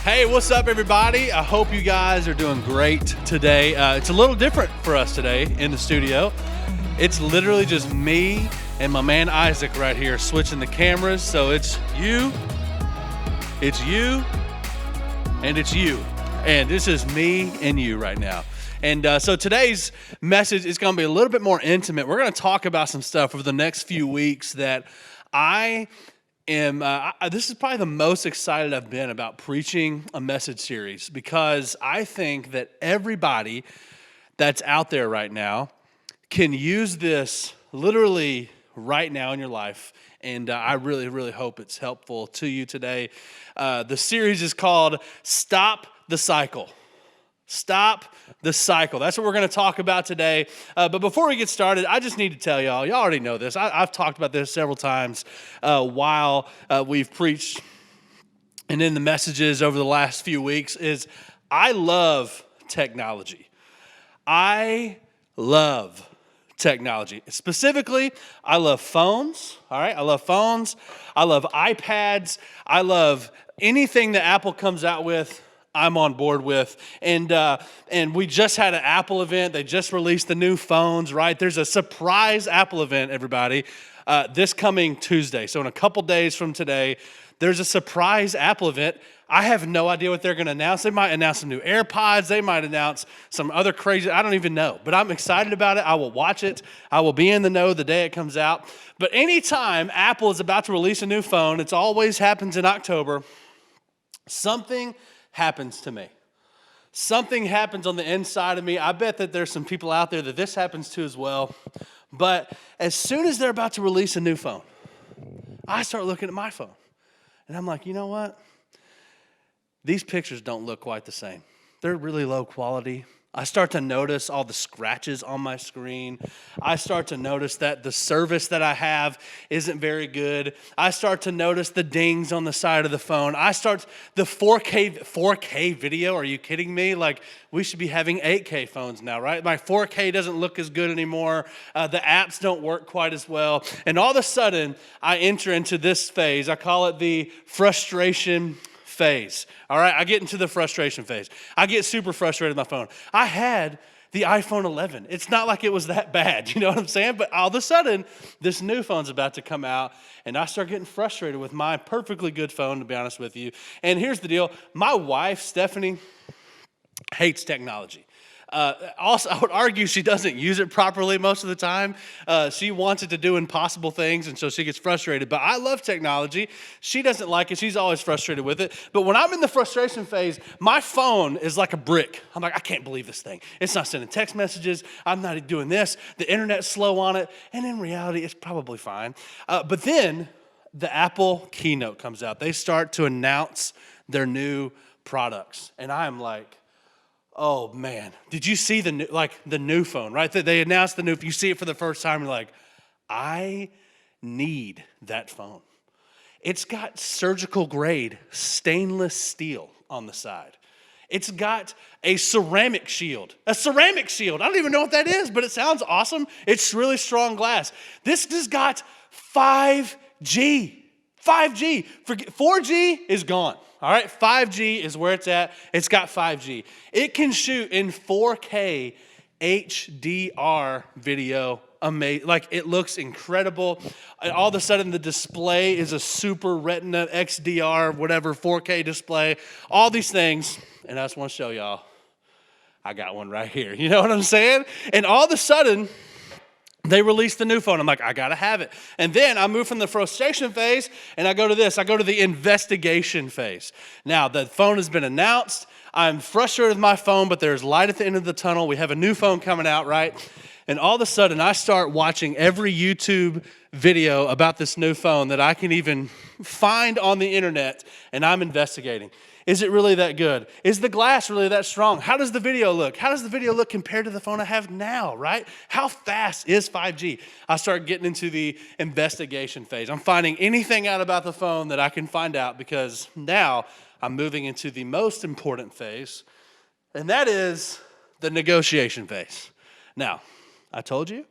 Hey, what's up, everybody? I hope you guys are doing great today. It's a little different for us today in the studio. It's literally just me and my man Isaac right here switching the cameras. So it's you, and it's you. And this is me and you right now. And so today's message is going to be a little bit more intimate. We're going to talk about some stuff over the next few weeks that this is probably the most excited I've been about preaching a message series, because I think that everybody that's out there right now can use this literally right now in your life, and I really, really hope it's helpful to you today. The series is called Stop the Cycle. Stop the cycle. That's what we're going to talk about today. But before we get started, I just need to tell y'all already know this. I've talked about this several times while we've preached and in the messages over the last few weeks, is I love technology. I love technology. Specifically, I love phones, all right? I love phones. I love iPads. I love anything that Apple comes out with. I'm on board with. And we just had an Apple event. They just released the new phones, right? There's a surprise Apple event, everybody, this coming Tuesday. So in a couple days from today, there's a surprise Apple event. I have no idea what they're going to announce. They might announce some new AirPods. They might announce some other crazy, I don't even know. But I'm excited about it. I will watch it. I will be in the know the day it comes out. But anytime Apple is about to release a new phone, it always happens in October, something happens to me. Something happens on the inside of me. I bet that there's some people out there that this happens to as well. But as soon as they're about to release a new phone, I start looking at my phone. And I'm like, you know what? These pictures don't look quite the same. They're really low quality. I start to notice all the scratches on my screen. I start to notice that the service that I have isn't very good. I start to notice the dings on the side of the phone. The 4K video, are you kidding me? Like, we should be having 8K phones now, right? My 4K doesn't look as good anymore. The apps don't work quite as well. And all of a sudden, I enter into this phase. I call it the frustration phase. All right, I get into the frustration phase. I get super frustrated with my phone. I had the iPhone 11. It's not like it was that bad, you know what I'm saying? But all of a sudden, this new phone's about to come out, and I start getting frustrated with my perfectly good phone, to be honest with you. And here's the deal. My wife, Stephanie, hates technology. Also, I would argue she doesn't use it properly most of the time. She wants it to do impossible things, and so she gets frustrated. But I love technology. She doesn't like it. She's always frustrated with it. But when I'm in the frustration phase, my phone is like a brick. I'm like, I can't believe this thing. It's not sending text messages. I'm not doing this. The internet's slow on it. And in reality, it's probably fine. But then the Apple keynote comes out. They start to announce their new products. And I'm like, oh man, did you see the new phone, right? They announced the new, you see it for the first time, you're like, I need that phone. It's got surgical grade stainless steel on the side. It's got a ceramic shield. I don't even know what that is, but it sounds awesome. It's really strong glass. This has got 5G. 4G is gone. All right, 5G is where it's at. It's got 5G. It can shoot in 4K HDR video. Amazing. Like, it looks incredible. And all of a sudden, the display is a super retina XDR, whatever, 4K display. All these things. And I just want to show y'all, I got one right here. You know what I'm saying? And all of a sudden, they released the new phone. I'm like, I got to have it. And then I move from the frustration phase, and I go to this. I go to the investigation phase. Now, the phone has been announced. I'm frustrated with my phone, but there's light at the end of the tunnel. We have a new phone coming out, right? And all of a sudden, I start watching every YouTube video about this new phone that I can even find on the internet, and I'm investigating. Is it really that good? Is the glass really that strong? How does the video look? How does the video look compared to the phone I have now, right? How fast is 5G? I start getting into the investigation phase. I'm finding anything out about the phone that I can find out, because now I'm moving into the most important phase, and that is the negotiation phase. Now, I told you,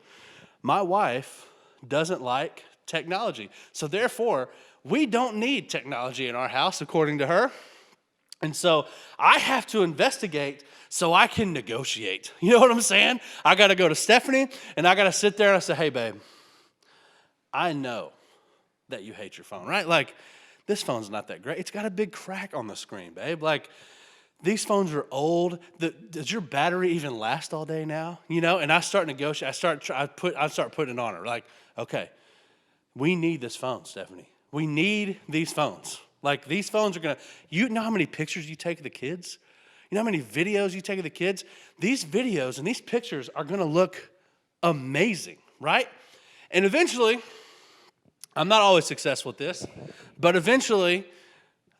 my wife doesn't like technology. So therefore, we don't need technology in our house, according to her. And so I have to investigate so I can negotiate. You know what I'm saying? I got to go to Stephanie and I got to sit there and I say, hey, babe, I know that you hate your phone, right? Like, this phone's not that great. It's got a big crack on the screen, babe. Like, these phones are old. Does your battery even last all day now? You know, and I start negotiating. I start putting it on her. Like, okay, we need this phone, Stephanie. We need these phones. Like, these phones are gonna. You know how many pictures you take of the kids? You know how many videos you take of the kids? These videos and these pictures are gonna look amazing, right? And eventually, I'm not always successful at this, but eventually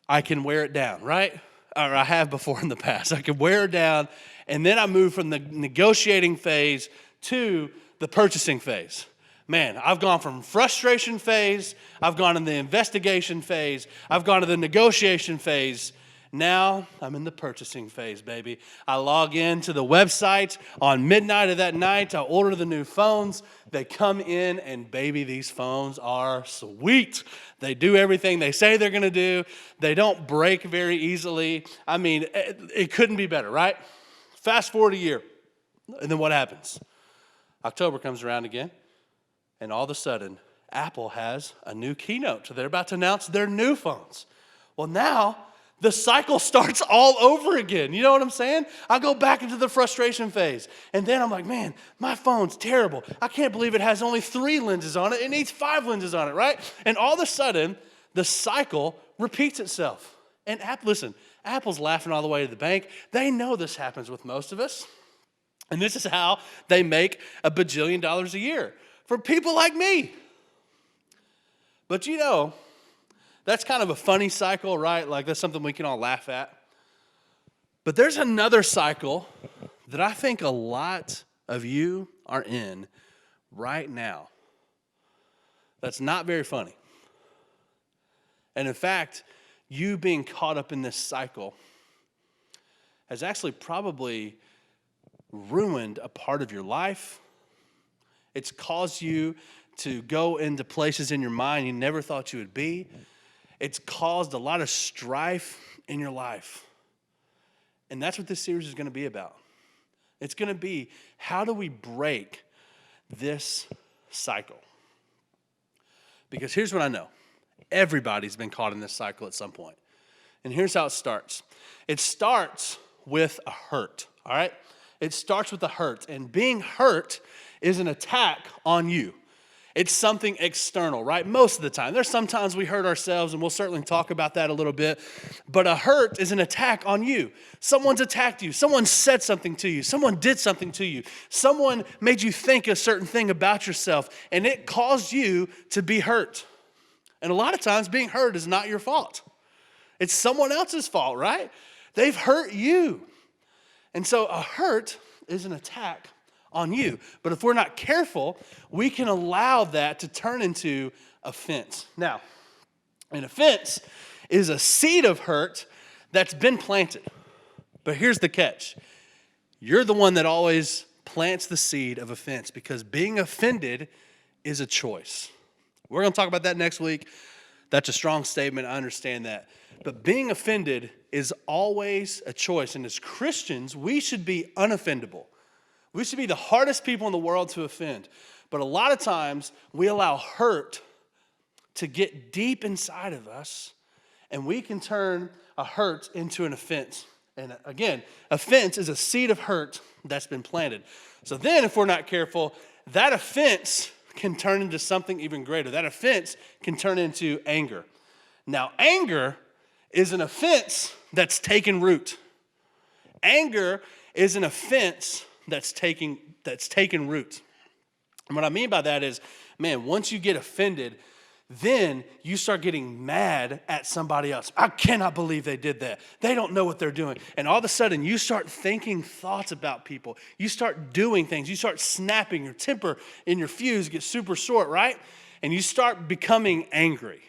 I can wear it down, right? Or I have before in the past. I can wear it down, and then I move from the negotiating phase to the purchasing phase. Man, I've gone from frustration phase, I've gone in the investigation phase, I've gone to the negotiation phase. Now I'm in the purchasing phase, baby. I log into the website on midnight of that night. I order the new phones. They come in, and baby, these phones are sweet. They do everything they say they're going to do. They don't break very easily. I mean, it couldn't be better, right? Fast forward a year, and then what happens? October comes around again, and all of a sudden, Apple has a new keynote. So they're about to announce their new phones. Well, now the cycle starts all over again. You know what I'm saying? I go back into the frustration phase. And then I'm like, man, my phone's terrible. I can't believe it has only 3 lenses on it. It needs 5 lenses on it, right? And all of a sudden, the cycle repeats itself. And listen, Apple's laughing all the way to the bank. They know this happens with most of us. And this is how they make $1 bajillion a year for people like me. But you know, that's kind of a funny cycle, right? Like, that's something we can all laugh at. But there's another cycle that I think a lot of you are in right now that's not very funny. And in fact, you being caught up in this cycle has actually probably ruined a part of your life. It's caused you to go into places in your mind you never thought you would be. It's caused a lot of strife in your life. And that's what this series is going to be about. It's going to be, how do we break this cycle? Because here's what I know. Everybody's been caught in this cycle at some point. And here's how it starts. It starts with a hurt, all right? It starts with a hurt. And being hurt is an attack on you. It's something external, right? Most of the time. There's sometimes we hurt ourselves, and we'll certainly talk about that a little bit. But a hurt is an attack on you. Someone's attacked you. Someone said something to you. Someone did something to you. Someone made you think a certain thing about yourself, and it caused you to be hurt. And a lot of times being hurt is not your fault. It's someone else's fault, right? They've hurt you. And so a hurt is an attack on you. But if we're not careful, we can allow that to turn into offense. Now, an offense is a seed of hurt that's been planted. But here's the catch. You're the one that always plants the seed of offense, because being offended is a choice. We're going to talk about that next week. That's a strong statement. I understand that. But being offended is always a choice. And as Christians, we should be unoffendable. We should be the hardest people in the world to offend. But a lot of times, we allow hurt to get deep inside of us, and we can turn a hurt into an offense. And again, offense is a seed of hurt that's been planted. So then, if we're not careful, that offense can turn into something even greater. That offense can turn into anger. Now, anger is an offense that's taken root. Anger is an offense that's taken root. And what I mean by that is, man, once you get offended, then you start getting mad at somebody else. I cannot believe they did that. They don't know what they're doing. And all of a sudden, you start thinking thoughts about people. You start doing things. You start snapping. Your temper and your fuse gets super short, right? And you start becoming angry.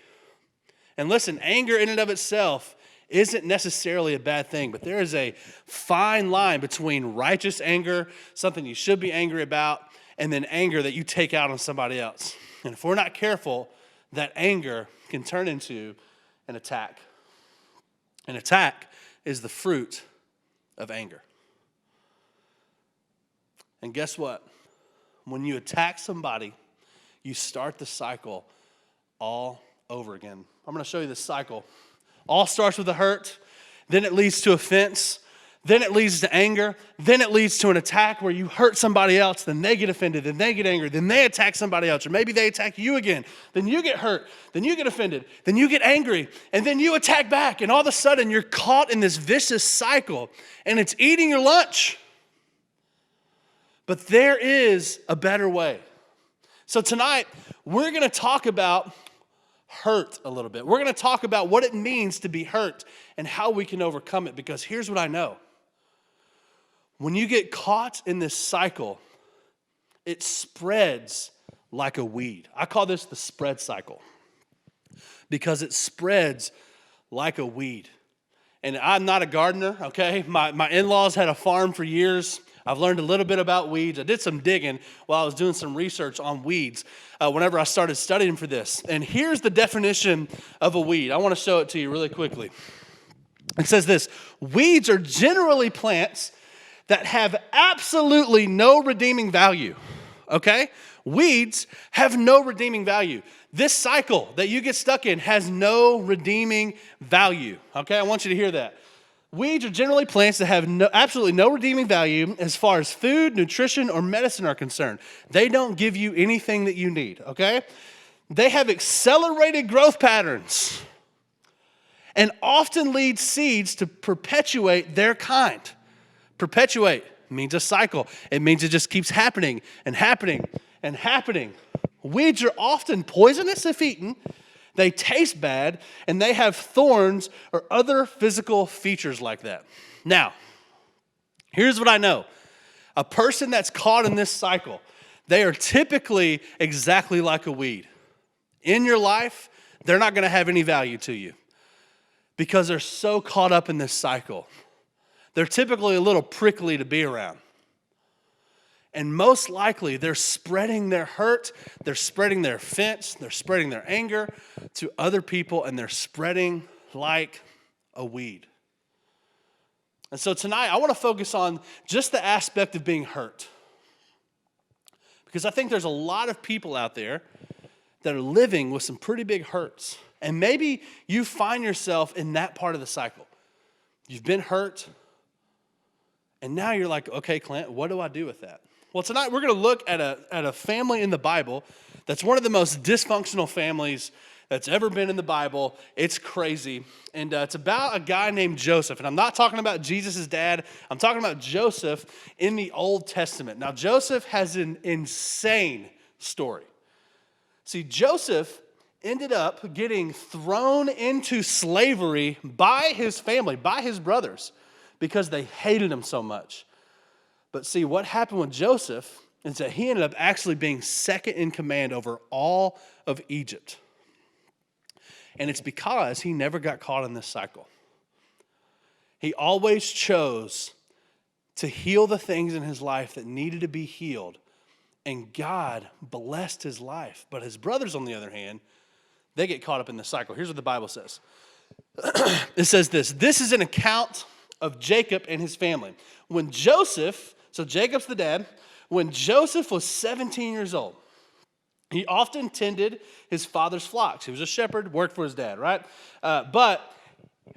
And listen, anger in and of itself isn't necessarily a bad thing, but there is a fine line between righteous anger, something you should be angry about, and then anger that you take out on somebody else. And if we're not careful, that anger can turn into an attack. An attack is the fruit of anger. And guess what? When you attack somebody, you start the cycle all over again. I'm going to show you this cycle. All starts with a hurt, then it leads to offense, then it leads to anger, then it leads to an attack where you hurt somebody else, then they get offended, then they get angry, then they attack somebody else, or maybe they attack you again, then you get hurt, then you get offended, then you get angry, and then you attack back, and all of a sudden you're caught in this vicious cycle, and it's eating your lunch. But there is a better way. So tonight, we're going to talk about hurt a little bit. We're going to talk about what it means to be hurt and how we can overcome it, because here's what I know. When you get caught in this cycle, it spreads like a weed. I call this the spread cycle because it spreads like a weed. And I'm not a gardener, okay? My in-laws had a farm for years. I've learned a little bit about weeds. I did some digging while I was doing some research on weeds whenever I started studying for this. And here's the definition of a weed. I want to show it to you really quickly. It says this: weeds are generally plants that have absolutely no redeeming value, okay? Weeds have no redeeming value. This cycle that you get stuck in has no redeeming value, okay? I want you to hear that. Weeds are generally plants that have absolutely no redeeming value as far as food, nutrition, or medicine are concerned. They don't give you anything that you need, okay? They have accelerated growth patterns and often lead seeds to perpetuate their kind. Perpetuate means a cycle. It means it just keeps happening and happening and happening. Weeds are often poisonous if eaten. They taste bad, and they have thorns or other physical features like that. Now, here's what I know. A person that's caught in this cycle, they are typically exactly like a weed. In your life, they're not going to have any value to you because they're so caught up in this cycle. They're typically a little prickly to be around. And most likely, they're spreading their hurt, they're spreading their offense, they're spreading their anger to other people, and they're spreading like a weed. And so tonight, I want to focus on just the aspect of being hurt. Because I think there's a lot of people out there that are living with some pretty big hurts. And maybe you find yourself in that part of the cycle. You've been hurt, and now you're like, okay, Clint, what do I do with that? Well, tonight we're going to look at a family in the Bible that's one of the most dysfunctional families that's ever been in the Bible. It's crazy. And it's about a guy named Joseph. And I'm not talking about Jesus' dad. I'm talking about Joseph in the Old Testament. Now, Joseph has an insane story. See, Joseph ended up getting thrown into slavery by his family, by his brothers, because they hated him so much. But see, what happened with Joseph is that he ended up actually being second in command over all of Egypt. And it's because he never got caught in this cycle. He always chose to heal the things in his life that needed to be healed. And God blessed his life. But his brothers, on the other hand, they get caught up in the cycle. Here's what the Bible says. It says this: this is an account of Jacob and his family. When Joseph, so Jacob's the dad, when Joseph was 17 years old, he often tended his father's flocks. He was a shepherd, worked for his dad, right? But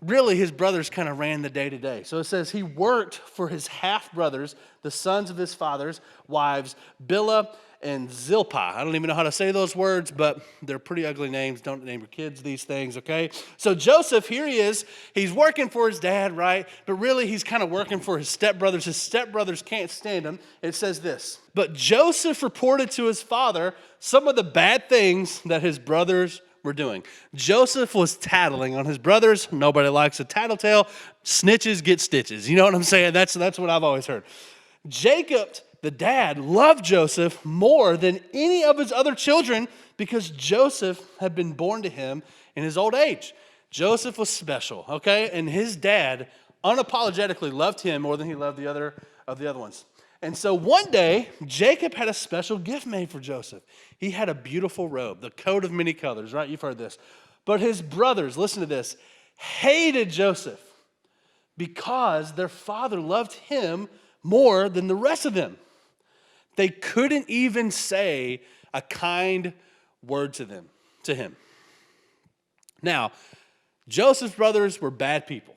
really his brothers kind of ran the day-to-day. So it says he worked for his half-brothers, the sons of his father's wives, Bilhah and Zilpah. I don't even know how to say those words, but they're pretty ugly names. Don't name your kids these things, okay? So Joseph, here he is. He's working for his dad, right? But really, he's kind of working for his stepbrothers. His stepbrothers can't stand him. It says this: but Joseph reported to his father some of the bad things that his brothers were doing. Joseph was tattling on his brothers. Nobody likes a tattletale. Snitches get stitches. You know what I'm saying? That's what I've always heard. Jacob, the dad, loved Joseph more than any of his other children because Joseph had been born to him in his old age. Joseph was special, okay? And his dad unapologetically loved him more than he loved the other ones. And so one day, Jacob had a special gift made for Joseph. He had a beautiful robe, the coat of many colors, right? You've heard this. But his brothers, listen to this, hated Joseph because their father loved him more than the rest of them. They couldn't even say a kind word to him. Now, Joseph's brothers were bad people.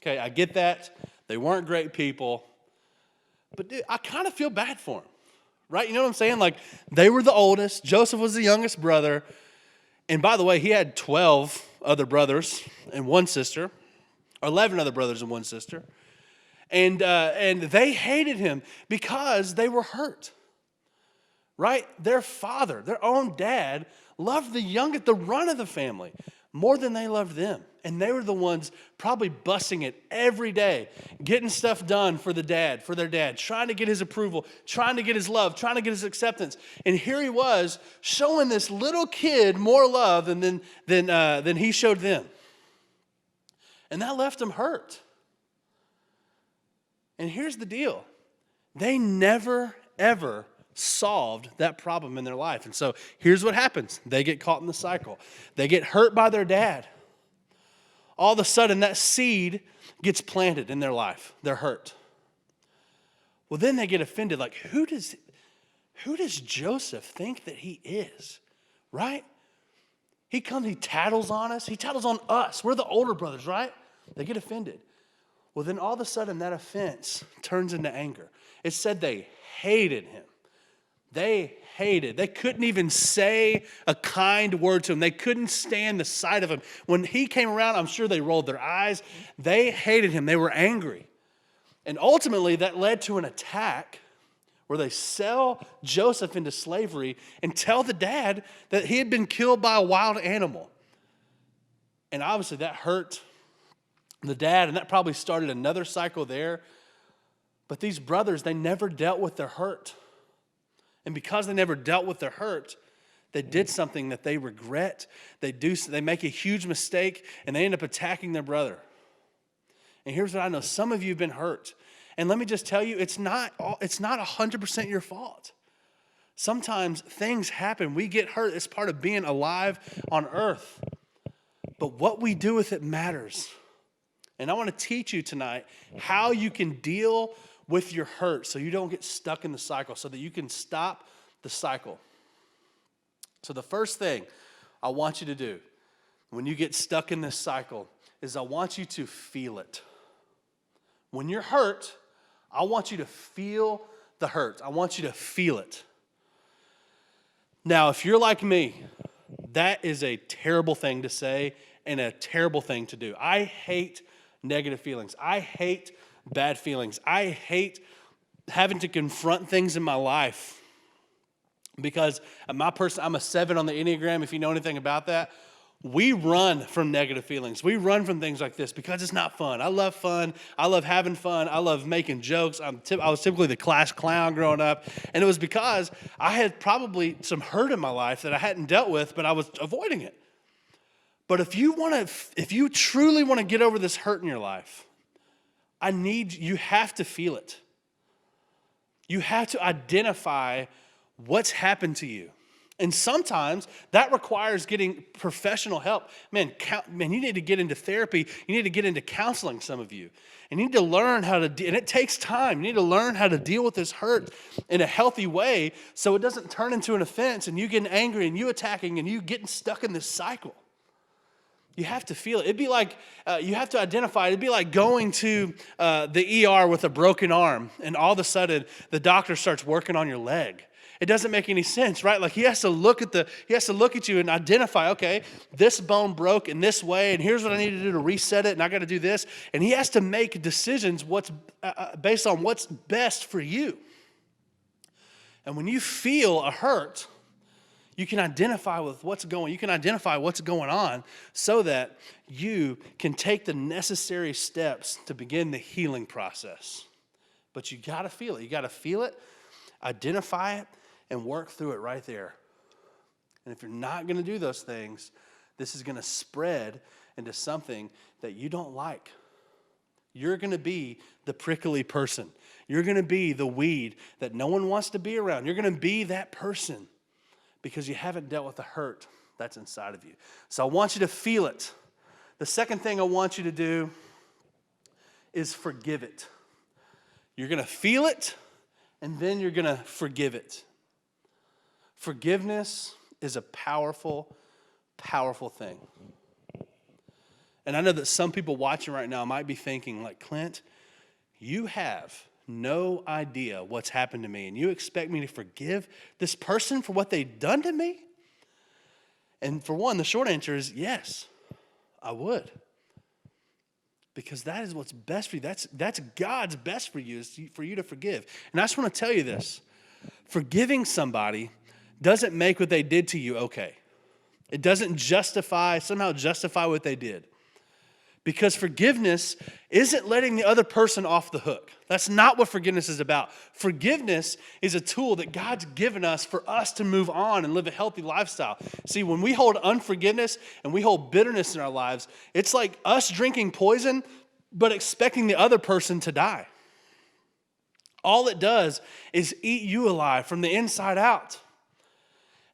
Okay, I get that. They weren't great people. But dude, I kind of feel bad for them. Right? You know what I'm saying? Like, they were the oldest. Joseph was the youngest brother. And by the way, he had 12 other brothers and one sister, or 11 other brothers and one sister. And they hated him because they were hurt. Right? Their father, their own dad, loved the run of the family more than they loved them. And they were the ones probably busting it every day, getting stuff done for their dad, trying to get his approval, trying to get his love, trying to get his acceptance. And here he was showing this little kid more love than he showed them. And that left him hurt. And here's the deal. They never, ever solved that problem in their life. And so here's what happens. They get caught in the cycle. They get hurt by their dad. All of a sudden, that seed gets planted in their life. They're hurt. Well, then they get offended. Like, who does Joseph think that he is? Right? He comes, he tattles on us. He tattles on us. We're the older brothers, right? They get offended. Well, then all of a sudden, that offense turns into anger. It said they hated him. They couldn't even say a kind word to him. They couldn't stand the sight of him. When he came around, I'm sure they rolled their eyes. They hated him. They were angry. And ultimately, that led to an attack where they sell Joseph into slavery and tell the dad that he had been killed by a wild animal. And obviously, that hurt the dad, and that probably started another cycle there. But these brothers, they never dealt with their hurt. And because they never dealt with their hurt, they did something that they regret. They make a huge mistake, and they end up attacking their brother. And here's what I know. Some of you have been hurt. And let me just tell you, it's not 100% your fault. Sometimes things happen. We get hurt. It's part of being alive on earth. But what we do with it matters. And I want to teach you tonight how you can deal with your hurt so you don't get stuck in the cycle, so that you can stop the cycle. So the first thing I want you to do when you get stuck in this cycle is I want you to feel it. When you're hurt, I want you to feel the hurt. I want you to feel it. Now, if you're like me, that is a terrible thing to say and a terrible thing to do. I hate negative feelings. I hate bad feelings. I hate having to confront things in my life because I'm a 7 on the Enneagram, if you know anything about that. We run from negative feelings. We run from things like this because it's not fun. I love fun. I love having fun. I love making jokes. I was typically the class clown growing up, and it was because I had probably some hurt in my life that I hadn't dealt with, but I was avoiding it. But if you truly want to get over this hurt in your life, you have to feel it. You have to identify what's happened to you. And sometimes that requires getting professional help. Man, you need to get into therapy. You need to get into counseling, some of you. And you need to learn how to, and it takes time. You need to learn how to deal with this hurt in a healthy way so it doesn't turn into an offense and you getting angry and you attacking and you getting stuck in this cycle. You have to feel it. It'd be like, you have to identify it. It'd be like going to the ER with a broken arm, and all of a sudden, the doctor starts working on your leg. It doesn't make any sense, right? Like he has to look at you and identify, okay, this bone broke in this way, and here's what I need to do to reset it, and I got to do this. And he has to make decisions based on what's best for you. And when you feel a hurt, you can identify what's going on so that you can take the necessary steps to begin the healing process. But you got to feel it. You got to feel it, identify it, and work through it right there. And if you're not going to do those things, this is going to spread into something that you don't like. You're going to be the prickly person. You're going to be the weed that no one wants to be around. You're going to be that person, because you haven't dealt with the hurt that's inside of you. So I want you to feel it. The second thing I want you to do is forgive it. You're going to feel it, and then you're going to forgive it. Forgiveness is a powerful, powerful thing. And I know that some people watching right now might be thinking, like, Clint, you have no idea what's happened to me, and you expect me to forgive this person for what they've done to me? And for one, the short answer is yes, I would. Because that is what's best for you. That's God's best for you, is for you to forgive. And I just want to tell you this. Forgiving somebody doesn't make what they did to you okay. It doesn't somehow justify what they did. Because forgiveness isn't letting the other person off the hook. That's not what forgiveness is about. Forgiveness is a tool that God's given us for us to move on and live a healthy lifestyle. See, when we hold unforgiveness and we hold bitterness in our lives, it's like us drinking poison, but expecting the other person to die. All it does is eat you alive from the inside out.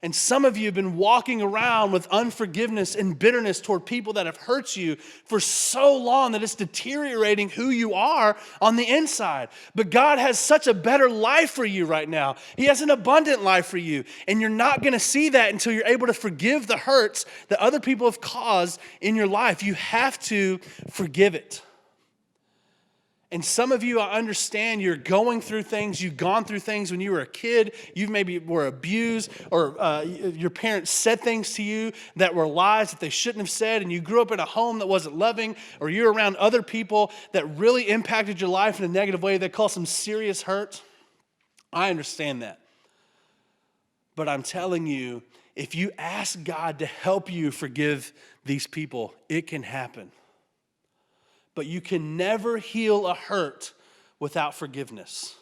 And some of you have been walking around with unforgiveness and bitterness toward people that have hurt you for so long that it's deteriorating who you are on the inside. But God has such a better life for you right now. He has an abundant life for you. And you're not going to see that until you're able to forgive the hurts that other people have caused in your life. You have to forgive it. And some of you, I understand you're going through things. You've gone through things when you were a kid. You maybe were abused, or your parents said things to you that were lies that they shouldn't have said, and you grew up in a home that wasn't loving, or you're around other people that really impacted your life in a negative way that caused some serious hurt. I understand that. But I'm telling you, if you ask God to help you forgive these people, it can happen. But you can never heal a hurt without forgiveness.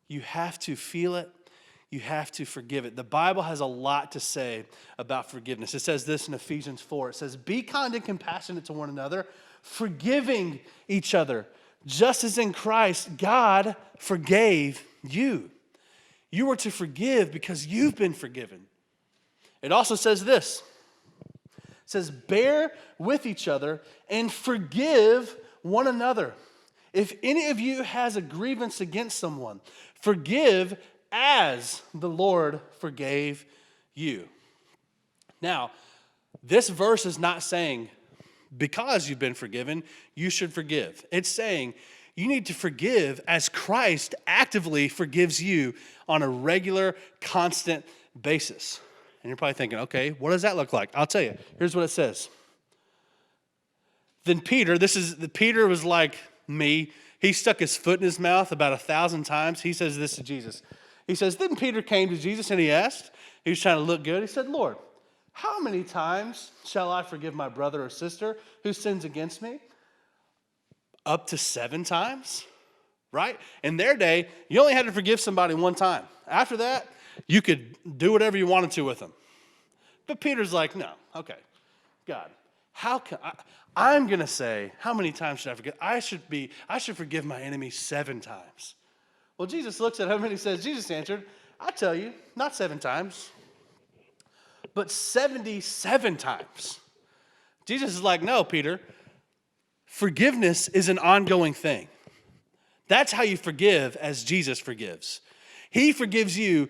You have to feel it. You have to forgive it. The Bible has a lot to say about forgiveness. It says this in Ephesians 4. It says, be kind and compassionate to one another, forgiving each other, just as in Christ God forgave you. You are to forgive because you've been forgiven. It also says this. It says, bear with each other and forgive one another. If any of you has a grievance against someone, forgive as the Lord forgave you. Now, this verse is not saying because you've been forgiven, you should forgive. It's saying you need to forgive as Christ actively forgives you on a regular, constant basis. And you're probably thinking, okay, what does that look like? I'll tell you. Here's what it says. Then Peter was like me. He stuck his foot in his mouth about 1,000 times. He says this to Jesus. He says, then Peter came to Jesus and he asked, he was trying to look good. He said, Lord, how many times shall I forgive my brother or sister who sins against me? Up to 7 times, right? In their day, you only had to forgive somebody one time. After that, you could do whatever you wanted to with them. But Peter's like, no, okay, God, how can I'm going to say, how many times should I forgive? I should forgive my enemy 7 times. Well, Jesus looks at him and he says, Jesus answered, I tell you, not 7 times, but 77 times. Jesus is like, no, Peter, forgiveness is an ongoing thing. That's how you forgive as Jesus forgives. He forgives you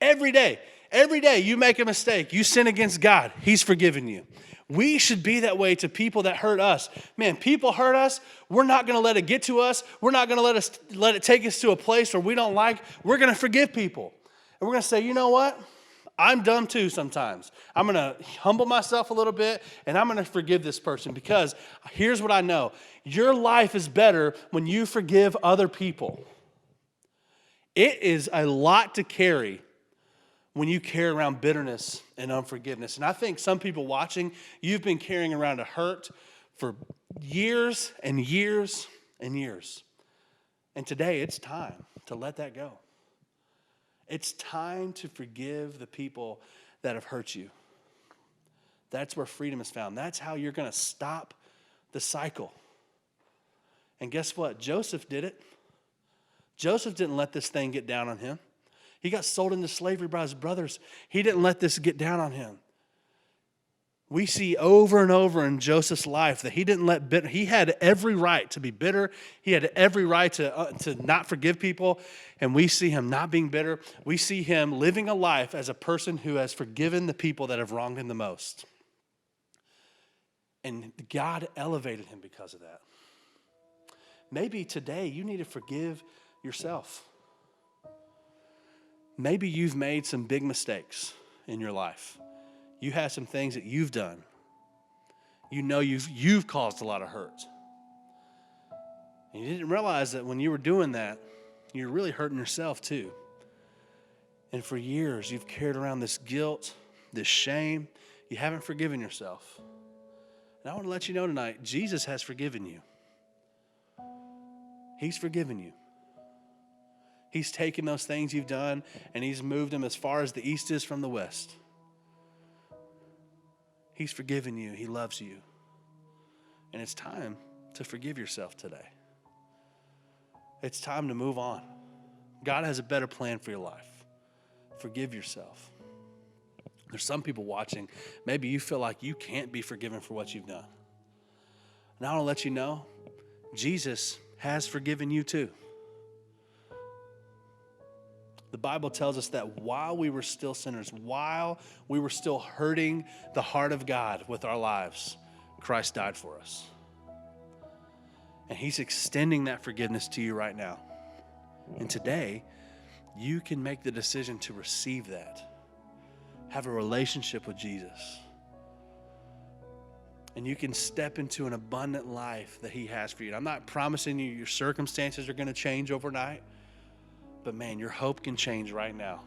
every day. Every day you make a mistake, you sin against God, He's forgiven you. We should be that way to people that hurt us. Man, people hurt us. We're not going to let it get to us. We're not going to let it take us to a place where we don't like. We're going to forgive people. And we're going to say, you know what? I'm dumb too sometimes. I'm going to humble myself a little bit, and I'm going to forgive this person because here's what I know. Your life is better when you forgive other people. It is a lot to carry when you carry around bitterness and unforgiveness. And I think some people watching, you've been carrying around a hurt for years and years and years. And today it's time to let that go. It's time to forgive the people that have hurt you. That's where freedom is found. That's how you're going to stop the cycle. And guess what? Joseph did it. Joseph didn't let this thing get down on him. He got sold into slavery by his brothers. He didn't let this get down on him. We see over and over in Joseph's life that he didn't let bitter. He had every right to be bitter. He had every right to not forgive people. And we see him not being bitter. We see him living a life as a person who has forgiven the people that have wronged him the most. And God elevated him because of that. Maybe today you need to forgive yourself. Maybe you've made some big mistakes in your life. You have some things that you've done. You know you've caused a lot of hurt. And you didn't realize that when you were doing that, you're really hurting yourself too. And for years, you've carried around this guilt, this shame. You haven't forgiven yourself. And I want to let you know tonight, Jesus has forgiven you. He's forgiven you. He's taken those things you've done and he's moved them as far as the east is from the west. He's forgiven you. He loves you. And it's time to forgive yourself today. It's time to move on. God has a better plan for your life. Forgive yourself. There's some people watching, maybe you feel like you can't be forgiven for what you've done. And I want to let you know, Jesus has forgiven you too. The Bible tells us that while we were still sinners, while we were still hurting the heart of God with our lives, Christ died for us. And he's extending that forgiveness to you right now. And today, you can make the decision to receive that. Have a relationship with Jesus. And you can step into an abundant life that he has for you. And I'm not promising you your circumstances are going to change overnight. But man, your hope can change right now.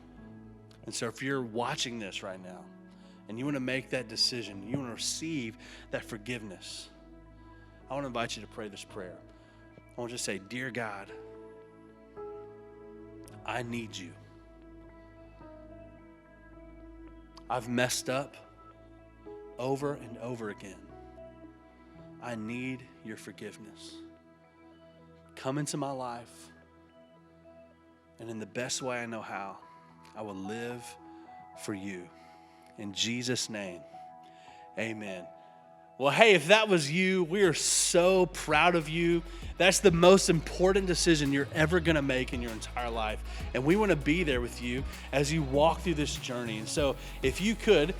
And so if you're watching this right now and you want to make that decision, you want to receive that forgiveness, I want to invite you to pray this prayer. I want you to say, Dear God, I need you. I've messed up over and over again. I need your forgiveness. Come into my life. And in the best way I know how, I will live for you. In Jesus' name, amen. Well, hey, if that was you, we are so proud of you. That's the most important decision you're ever going to make in your entire life. And we want to be there with you as you walk through this journey. And so if you could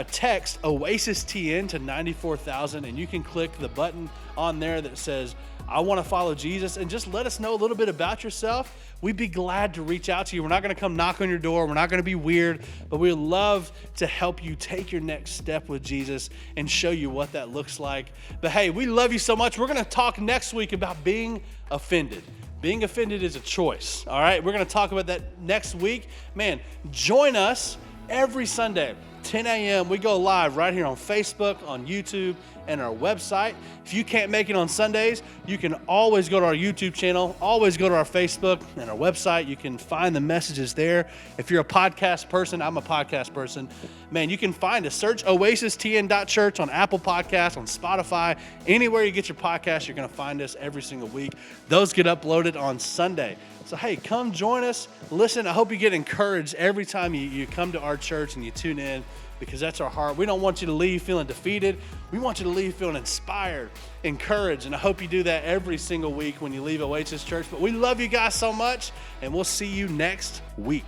text Oasistn to 94,000, and you can click the button on there that says, I want to follow Jesus, and just let us know a little bit about yourself. We'd be glad to reach out to you. We're not going to come knock on your door. We're not going to be weird, but we'd love to help you take your next step with Jesus and show you what that looks like. But hey, we love you so much. We're going to talk next week about being offended. Being offended is a choice, all right? We're going to talk about that next week. Man, join us every Sunday, 10 a.m. We go live right here on Facebook, on YouTube, and our website. If you can't make it on Sundays, you can always go to our YouTube channel, always go to our Facebook and our website. You can find the messages there. If you're a podcast person, I'm a podcast person, man, you can find us. Search Oasistn.church on Apple Podcasts, on Spotify, anywhere you get your podcast, you're going to find us every single week. Those get uploaded on Sunday. So, hey, come join us. Listen, I hope you get encouraged every time you come to our church and you tune in, because that's our heart. We don't want you to leave feeling defeated. We want you to leave feeling inspired, encouraged, and I hope you do that every single week when you leave Oasistn.church. But we love you guys so much, and we'll see you next week.